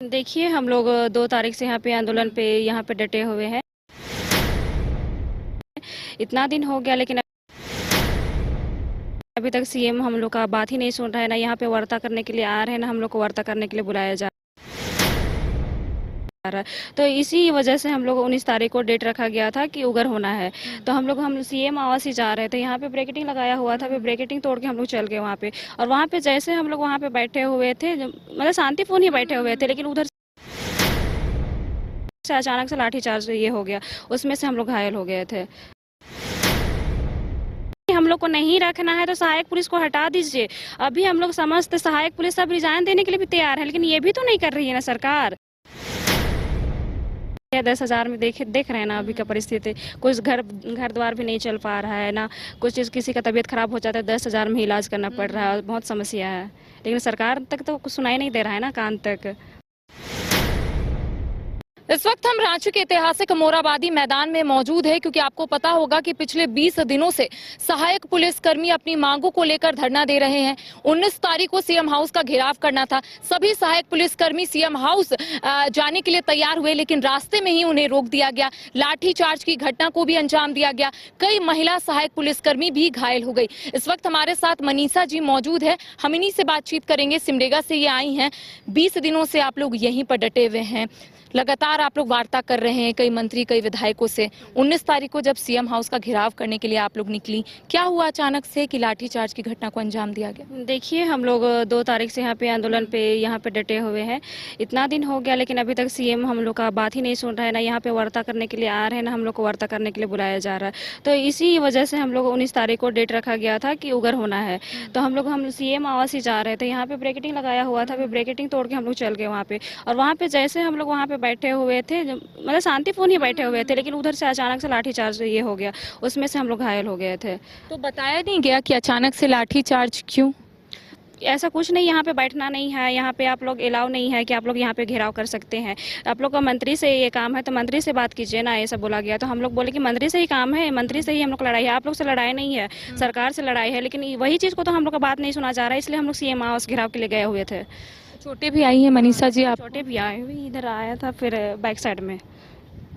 देखिए हम लोग 2 तारीख से यहाँ पे आंदोलन पे यहाँ पे डटे हुए हैं। इतना दिन हो गया लेकिन अभी तक सीएम हम लोग का बात ही नहीं सुन रहा है। ना यहाँ पे वार्ता करने के लिए आ रहे हैं, ना हम लोग को वार्ता करने के लिए बुलाया जा रहा है। तो इसी वजह से हम लोग 19 तारीख को डेट रखा गया था कि उगर होना है। तो हम सीएम आवास ही जा रहे थे। यहाँ पे ब्रैकेटिंग लगाया हुआ था, फिर ब्रैकेटिंग तोड़ के हम लोग चल गए वहाँ पे। और वहाँ पे जैसे हम लोग वहाँ पे बैठे हुए थे, मतलब शांतिपूर्ण ही बैठे हुए थे, लेकिन उधर से अचानक से लाठीचार्ज ये हो गया। उसमें से हम लोग घायल हो गए थे। हम लोग को नहीं रखना है तो सहायक पुलिस को हटा दीजिए। अभी हम लोग समस्त सहायक पुलिस सब रिजाइन देने के लिए भी तैयार है, लेकिन ये भी तो नहीं कर रही है ना सरकार। 10,000 में देख रहे हैं ना अभी का परिस्थिति। कुछ घर घर द्वार भी नहीं चल पा रहा है ना। कुछ चीज़ किसी का तबीयत खराब हो जाता है 10,000 में इलाज करना पड़ रहा है और बहुत समस्या है। लेकिन सरकार तक तो कुछ सुनाई नहीं दे रहा है ना, कान तक। इस वक्त हम रांची के ऐतिहासिक मोराबादी मैदान में मौजूद है, क्योंकि आपको पता होगा कि पिछले 20 दिनों से सहायक पुलिसकर्मी अपनी मांगों को लेकर धरना दे रहे हैं। 19 तारीख को सीएम हाउस का घेराव करना था। सभी सहायक पुलिसकर्मी सीएम हाउस जाने के लिए तैयार हुए, लेकिन रास्ते में ही उन्हें रोक दिया गया। लाठीचार्ज की घटना को भी अंजाम दिया गया। कई महिला सहायक पुलिसकर्मी भी घायल हो गई। इस वक्त हमारे साथ मनीषा जी मौजूद है। हम इन्हीं से बातचीत करेंगे। सिमडेगा से ये आई हैं। 20 दिनों से आप लोग यहीं पर डटे हुए हैं, लगातार आप लोग वार्ता कर रहे हैं कई मंत्री कई विधायकों से। 19 तारीख को जब सीएम हाउस का घेराव करने के लिए आप लोग निकली, क्या हुआ अचानक से कि लाठीचार्ज की घटना को अंजाम दिया गया? देखिए हम लोग 2 तारीख से यहाँ पे आंदोलन पे यहाँ पे डटे हुए हैं। इतना दिन हो गया लेकिन अभी तक सीएम हम लोग का बात ही नहीं सुन रहा है। ना यहाँ पे वार्ता करने के लिए आ रहे हैं, ना हम लोग को वार्ता करने के लिए बुलाया जा रहा है। तो इसी वजह से हम लोग 19 तारीख को डेट रखा गया था कि उगर होना है। तो हम सीएम आवास ही जा रहे थे। यहाँ पे ब्रैकेटिंग लगाया हुआ था, फिर ब्रैकेटिंग तोड़ के हम लोग चल गए वहाँ पे। और वहाँ पे जैसे हम लोग वहाँ पे बैठे हुए थे, मतलब शांतिपूर्ण ही बैठे हुए थे, लेकिन उधर से अचानक से लाठीचार्ज ये हो गया। उसमें से हम लोग घायल हो गए थे। तो बताया नहीं गया कि अचानक से लाठीचार्ज क्यों? ऐसा कुछ नहीं, यहाँ पे बैठना नहीं है, यहाँ पे आप लोग अलाउ नहीं है कि आप लोग यहाँ पे घेराव कर सकते हैं। आप लोग का मंत्री से ये काम है तो मंत्री से बात कीजिए ना, ऐसा बोला गया। तो हम लोग बोले कि मंत्री से ही काम है, मंत्री से ही हम लोग लड़ाई है, आप लोग से लड़ाई नहीं है, सरकार से लड़ाई है। लेकिन वही चीज़ को तो हम लोग का बात नहीं सुना जा रहा है, इसलिए हम लोग सीएम आवास घेराव के लिए गए हुए थे। छोटे भी आई हैं मनीषा जी आप? छोटे भी आए हुए, इधर आया था फिर बैक साइड में।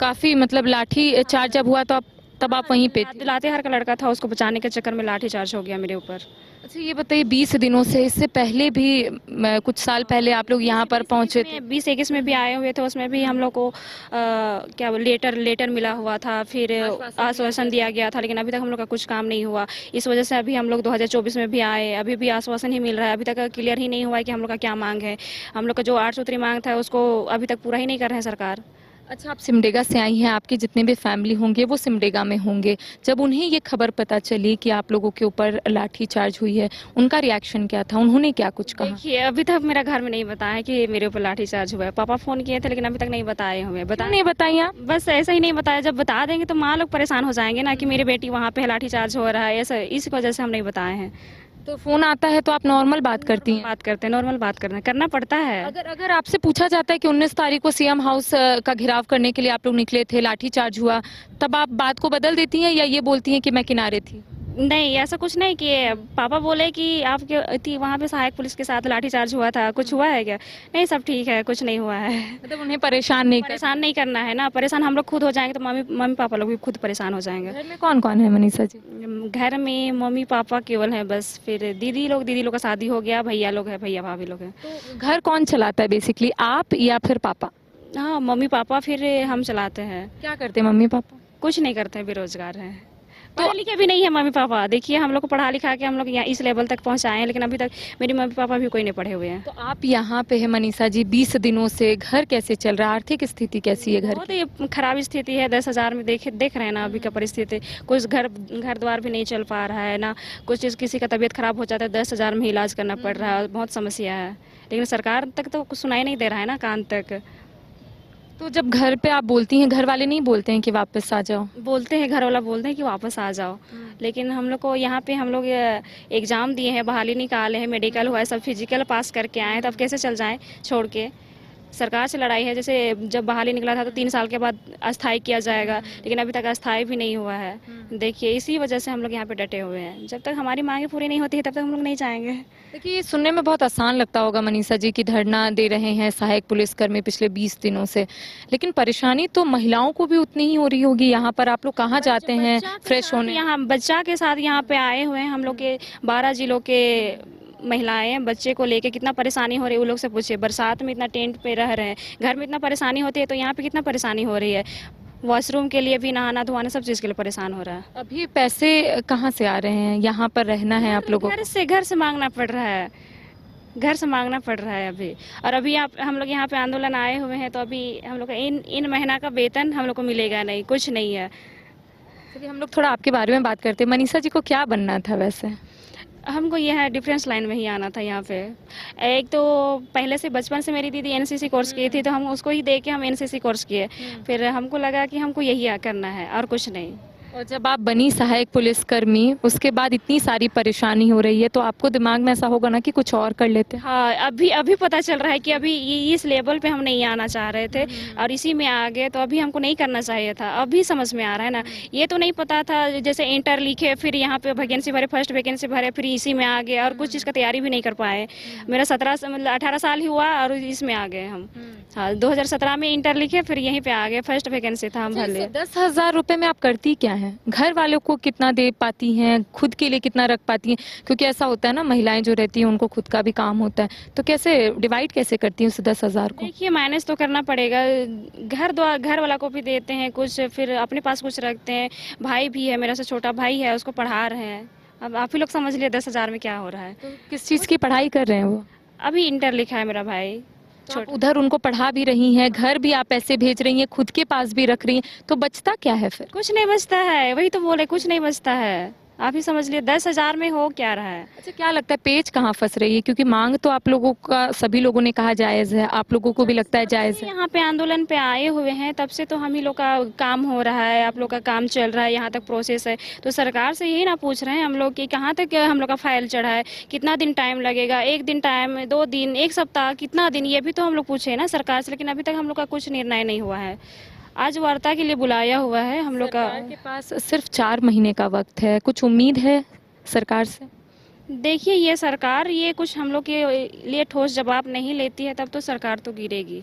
काफी मतलब लाठी चार्ज जब हुआ तो तब आप वहीं पे थे? लातेहार का लड़का था, उसको बचाने के चक्कर में लाठी चार्ज हो गया मेरे ऊपर। अच्छा ये बताइए, 20 दिनों से, इससे पहले भी कुछ साल पहले आप लोग यहाँ पर पहुंचे थे? 20-21 में भी आए हुए थे, उसमें भी हम लोग को क्या लेटर मिला हुआ था, फिर आश्वासन दिया गया था, लेकिन अभी तक हम लोग का कुछ काम नहीं हुआ। इस वजह से अभी हम लोग 2024 में भी आए, अभी भी आश्वासन ही मिल रहा है। अभी तक क्लियर ही नहीं हुआ है कि हम लोग का क्या मांग है। हम लोग का जो 8 सूत्री मांग था उसको अभी तक पूरा ही नहीं कर रहे हैं सरकार। अच्छा, आप सिमडेगा से आई हैं, आपके जितने भी फैमिली होंगे वो सिमडेगा में होंगे। जब उन्हें ये खबर पता चली कि आप लोगों के ऊपर लाठी चार्ज हुई है, उनका रिएक्शन क्या था? उन्होंने क्या कुछ कहा? देखिए अभी तक मेरा घर में नहीं बताया है कि मेरे ऊपर लाठी चार्ज हुआ है। पापा फोन किए थे लेकिन अभी तक नहीं बताए हमें। नहीं बताई आप? बस ऐसा ही नहीं बताया। जब बता देंगे तो माँ लोग परेशान हो जाएंगे ना कि मेरी बेटी वहाँ पे लाठी चार्ज हो रहा है, ऐसा इस वजह से हम नहीं बताए हैं। तो फोन आता है तो आप नॉर्मल बात करती हैं? बात करते हैं, नॉर्मल बात करना पड़ता है। अगर आपसे पूछा जाता है कि 19 तारीख को सीएम हाउस का घेराव करने के लिए आप लोग निकले थे, लाठीचार्ज हुआ, तब आप बात को बदल देती हैं या ये बोलती हैं कि मैं किनारे थी? नहीं, ऐसा कुछ नहीं कि पापा बोले कि आपके वहाँ पे सहायक पुलिस के साथ लाठीचार्ज हुआ था, कुछ हुआ है क्या? नहीं, सब ठीक है, कुछ नहीं हुआ है। मतलब उन्हें परेशान नहीं करना है ना। परेशान हम लोग खुद हो जाएंगे तो मम्मी पापा लोग भी खुद परेशान हो जाएंगे। घर में कौन कौन है मनीषा जी? घर में मम्मी पापा केवल हैं बस, फिर दीदी लोग का शादी हो गया, भैया लोग हैं, भैया भाभी लोग हैं। तो घर कौन चलाता है बेसिकली, आप या फिर पापा? हाँ, मम्मी पापा, फिर हम चलाते हैं। क्या करते हैं मम्मी पापा? कुछ नहीं करते हैं, बेरोजगार हैं। पढ़े लिखे भी नहीं है मम्मी पापा। देखिए हम लोग को पढ़ा लिखा के हम लोग यहाँ इस लेवल तक पहुँचाए हैं, लेकिन अभी तक मेरे मम्मी पापा भी कोई नहीं पढ़े हुए हैं। तो आप यहाँ पे है मनीषा जी 20 दिनों से, घर कैसे चल रहा है? आर्थिक स्थिति कैसी है घर बहुत ही खराब स्थिति है। 10,000 में देख रहे हैं ना अभी का परिस्थिति। कुछ घर द्वार भी नहीं चल पा रहा है ना। कुछ चीज़ किसी का तबीयत खराब हो जाता है 10,000 में इलाज करना पड़ रहा है, बहुत समस्या है। लेकिन सरकार तक तो कुछ सुनाई नहीं दे रहा है ना, कान तक। तो जब घर पे आप बोलती हैं, घर वाले नहीं बोलते हैं कि वापस आ जाओ? बोलते हैं, घर वाला बोलते हैं कि वापस आ जाओ, लेकिन हम लोग को यहाँ पे हम लोग एग्जाम दिए हैं, बहाली निकाले हैं, मेडिकल हुआ है, सब फिजिकल पास करके आए हैं, तब कैसे चल जाएं छोड़ के? सरकार से लड़ाई है। जैसे जब बहाली निकला था तो 3 साल के बाद अस्थायी किया जाएगा, लेकिन अभी तक अस्थायी भी नहीं हुआ है। देखिए, इसी वजह से हम लोग यहाँ पे डटे हुए हैं। जब तक हमारी मांगे पूरी नहीं होती है तब तक हम लोग नहीं जाएंगे। देखिए, ये सुनने में बहुत आसान लगता होगा मनीषा जी की धरना दे रहे हैं सहायक पुलिसकर्मी पिछले 20 दिनों से, लेकिन परेशानी तो महिलाओं को भी उतनी ही हो रही होगी। यहाँ पर आप लोग कहाँ जाते हैं फ्रेश होने? यहाँ बच्चा के साथ यहाँ पे आए हुए हैं। हम लोग के 12 जिलों के महिलाएं बच्चे को लेके कितना परेशानी हो रही है वो लोग से पूछिए। बरसात में इतना टेंट पे रह रहे हैं, घर में इतना परेशानी होती है, तो यहाँ पे कितना परेशानी हो रही है। वॉशरूम के लिए भी, नहाना धोना सब चीज़ के लिए परेशान हो रहा है। अभी पैसे कहाँ से आ रहे हैं? यहाँ पर रहना है आप लोगों को? घर से मांगना पड़ रहा है, घर से मांगना पड़ रहा है अभी। और अभी हम लोग यहाँ पे आंदोलन आए हुए हैं, तो अभी हम लोग का इन महीना का वेतन हम लोग को मिलेगा नहीं, कुछ नहीं है। चलिए, हम लोग थोड़ा आपके बारे में बात करते हैं। मनीषा जी को क्या बनना था वैसे? हमको यह है डिफेंस लाइन में ही आना था यहाँ पे। एक तो पहले से बचपन से मेरी दीदी एनसीसी कोर्स की थी, तो हम उसको ही देख के हम एनसीसी कोर्स किए। फिर हमको लगा कि हमको यही करना है और कुछ नहीं। और जब आप बनी सहायक पुलिसकर्मी, उसके बाद इतनी सारी परेशानी हो रही है, तो आपको दिमाग में ऐसा होगा ना कि कुछ और कर लेते हैं? हाँ, अभी पता चल रहा है कि अभी इस लेवल पे हम नहीं आना चाह रहे थे और इसी में आ गए, तो अभी हमको नहीं करना चाहिए था। अभी समझ में आ रहा है ना। ये तो नहीं पता था, जैसे इंटर लिखे, फिर यहाँ पे वैकेंसी भरे, फर्स्ट वैकेंसी भरे, फिर इसी में आ गए और कुछ चीज़ का तैयारी भी नहीं कर पाए। मेरा 18 साल ही हुआ और इसमें आ गए हम। हाँ, 2017 में इंटर लिखे, फिर यहीं पे आ गए, फर्स्ट वैकेंसी था, हम भर लिए। 10,000 रुपए में आप करती क्या है? घर वालों को कितना दे पाती हैं? खुद के लिए कितना रख पाती हैं? क्योंकि ऐसा होता है ना, महिलाएं जो रहती हैं उनको खुद का भी काम होता है, तो कैसे डिवाइड कैसे करती हैं उस 10,000 को? देखिए, मैनेज तो करना पड़ेगा। घर वाला को भी देते हैं कुछ, फिर अपने पास कुछ रखते हैं। भाई भी है, मेरा से छोटा भाई है, उसको पढ़ा रहे हैं। अब आप ही लोग समझ लिए 10,000 में क्या हो रहा है। तो किस चीज की पढ़ाई कर रहे हैं वो? अभी इंटर लिखा है मेरा भाई। तो आप उधर उनको पढ़ा भी रही हैं, घर भी आप पैसे भेज रही हैं, खुद के पास भी रख रही हैं, तो बचता क्या है फिर? कुछ नहीं बचता है, वही तो बोले, कुछ नहीं बचता है। आप ही समझ लिए 10,000 में हो क्या रहा है। अच्छा, क्या लगता है पेच कहाँ फंस रही है? क्योंकि मांग तो आप लोगों का, सभी लोगों ने कहा जायज है, आप लोगों को भी लगता है जायज है? यहाँ पे आंदोलन पे आए हुए हैं तब से तो हम ही लोग का काम हो रहा है, आप लोग का काम चल रहा है, यहाँ तक प्रोसेस है। तो सरकार से यही ना पूछ रहे हैं हम लोग कि कहाँ तक हम लोग का फाइल चढ़ा है, कितना दिन टाइम लगेगा, 1 दिन टाइम, 2 दिन, 1 सप्ताह, कितना दिन, ये भी तो हम लोग पूछे ना सरकार से। लेकिन अभी तक हम लोग का कुछ निर्णय नहीं हुआ है। आज वार्ता के लिए बुलाया हुआ है हम लोग का। सरकार के पास सिर्फ 4 महीने का वक्त है, कुछ उम्मीद है सरकार से? देखिए, ये सरकार ये कुछ हम लोग के लिए ठोस जवाब नहीं लेती है, तब तो सरकार तो गिरेगी।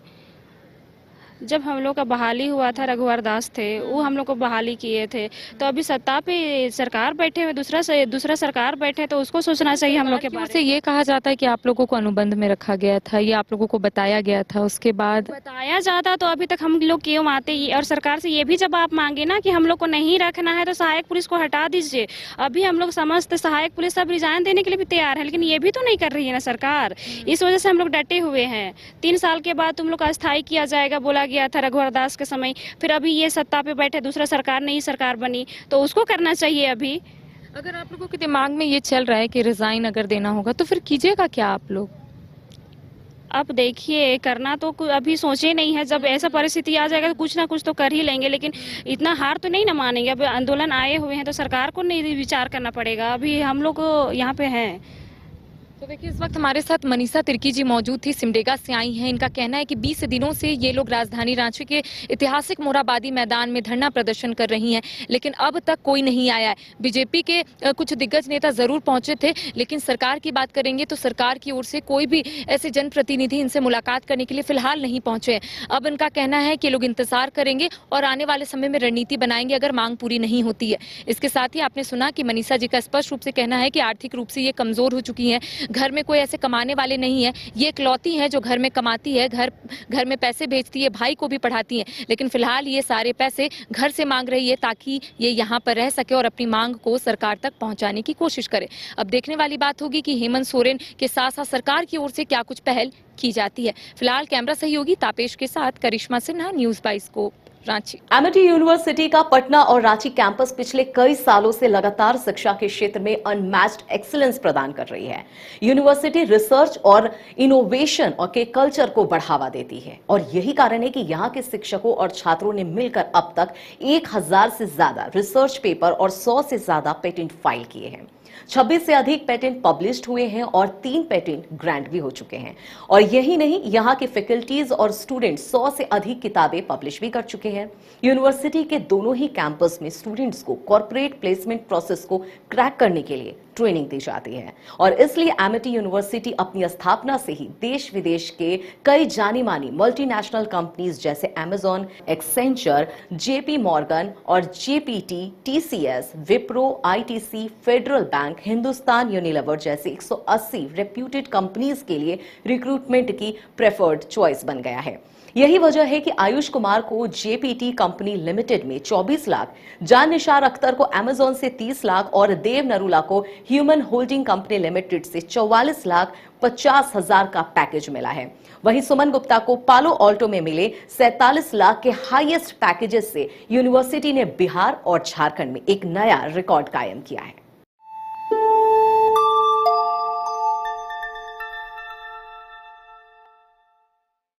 जब हम लोग का बहाली हुआ था, रघुवर दास थे, वो हम लोग को बहाली किए थे। तो अभी सत्ता पे सरकार बैठे हुए, दूसरा सरकार बैठे, तो उसको सोचना चाहिए हम लोग के बारे से। ये कहा जाता है कि आप लोगों को अनुबंध में रखा गया था, ये आप लोगों को बताया गया था, उसके बाद बताया जाता तो अभी तक हम लोग क्यों आते। और सरकार से ये भी जवाब मांगे ना कि हम लोग को नहीं रखना है तो सहायक पुलिस को हटा दीजिए। अभी हम लोग समस्त सहायक पुलिस सब रिजाइन देने के लिए भी तैयार है, लेकिन ये भी तो नहीं कर रही है ना सरकार। इस वजह से हम लोग डटे हुए हैं। 3 साल के बाद तुम लोग का अस्थायी किया जाएगा बोला गया था रघुवर दास के समय। फिर अभी ये सत्ता पे बैठे, दूसरा सरकार, नई सरकार बनी, तो उसको करना चाहिए। अभी अगर आप लोगों के दिमाग में ये चल रहा है कि रिजाइन अगर देना होगा, तो फिर कीजिएगा क्या आप लोग? अब देखिए, करना तो अभी सोचे नहीं है। जब ऐसा परिस्थिति आ जाएगा तो कुछ ना कुछ तो कर ही लेंगे, लेकिन इतना हार तो नहीं ना मानेंगे। अब आंदोलन आए हुए हैं तो सरकार को नहीं विचार करना पड़ेगा। अभी हम लोग यहाँ पे हैं। तो देखिए, इस वक्त हमारे साथ मनीषा तिर्की जी मौजूद थी, सिमडेगा से आई हैं। इनका कहना है कि 20 दिनों से ये लोग राजधानी रांची के ऐतिहासिक मोराबादी मैदान में धरना प्रदर्शन कर रही हैं, लेकिन अब तक कोई नहीं आया है। बीजेपी के कुछ दिग्गज नेता जरूर पहुंचे थे, लेकिन सरकार की बात करेंगे तो सरकार की ओर से कोई भी ऐसे जनप्रतिनिधि इनसे मुलाकात करने के लिए फिलहाल नहीं पहुंचे हैं। अब इनका कहना है कि लोग इंतजार करेंगे और आने वाले समय में रणनीति बनाएंगे अगर मांग पूरी नहीं होती है। इसके साथ ही आपने सुना कि मनीषा जी का स्पष्ट रूप से कहना है कि आर्थिक रूप से ये कमजोर हो चुकी है, घर में कोई ऐसे कमाने वाले नहीं है, ये इकलौती है जो घर में कमाती है, घर में पैसे भेजती है, भाई को भी पढ़ाती है, लेकिन फिलहाल ये सारे पैसे घर से मांग रही है ताकि ये यहाँ पर रह सके और अपनी मांग को सरकार तक पहुंचाने की कोशिश करे। अब देखने वाली बात होगी कि हेमंत सोरेन के साथ साथ सरकार की ओर से क्या कुछ पहल की जाती है। फिलहाल कैमरा सहयोगी तापेश के साथ करिश्मा सिन्हा, न्यूज़ 22 को रांची। एमिटी यूनिवर्सिटी का पटना और रांची कैंपस पिछले कई सालों से लगातार शिक्षा के क्षेत्र में अनमैच्ड एक्सीलेंस प्रदान कर रही है। यूनिवर्सिटी रिसर्च और इनोवेशन और के कल्चर को बढ़ावा देती है और यही कारण है कि यहाँ के शिक्षकों और छात्रों ने मिलकर अब तक 1000 से ज्यादा रिसर्च पेपर और 100 से ज्यादा पेटेंट फाइल किए हैं। 26 से अधिक पेटेंट पब्लिश्ड हुए हैं और 3 पेटेंट ग्रांट भी हो चुके हैं। और यही नहीं, यहाँ के फैकल्टीज और स्टूडेंट 100 से अधिक किताबें पब्लिश भी कर चुके हैं। यूनिवर्सिटी के दोनों ही कैंपस में स्टूडेंट्स को कॉर्पोरेट प्लेसमेंट प्रोसेस को क्रैक करने के लिए ट्रेनिंग दी जाती है और इसलिए एमिटी यूनिवर्सिटी अपनी स्थापना से ही देश विदेश के कई जानी मानी मल्टीनेशनल कंपनीज जैसे अमेजॉन, एक्सेंचर, जेपी मॉर्गन और GPT, TCS, Wipro, ITC, federal bank, Hindustan Unilever जैसे 180 रेप्यूटेड कंपनीज के लिए रिक्रूटमेंट की प्रेफर्ड चॉइस बन गया है। यही वजह है कि आयुष कुमार को जेपीटी कंपनी लिमिटेड में 24 लाख, जान निसार अख्तर को अमेजॉन से 30 लाख और देव नरूला को ह्यूमन होल्डिंग कंपनी लिमिटेड से 44 लाख 50 हजार का पैकेज मिला है। वहीं सुमन गुप्ता को पालो ऑल्टो में मिले 47 लाख के हाईएस्ट पैकेजेस से यूनिवर्सिटी ने बिहार और झारखंड में एक नया रिकॉर्ड कायम किया है।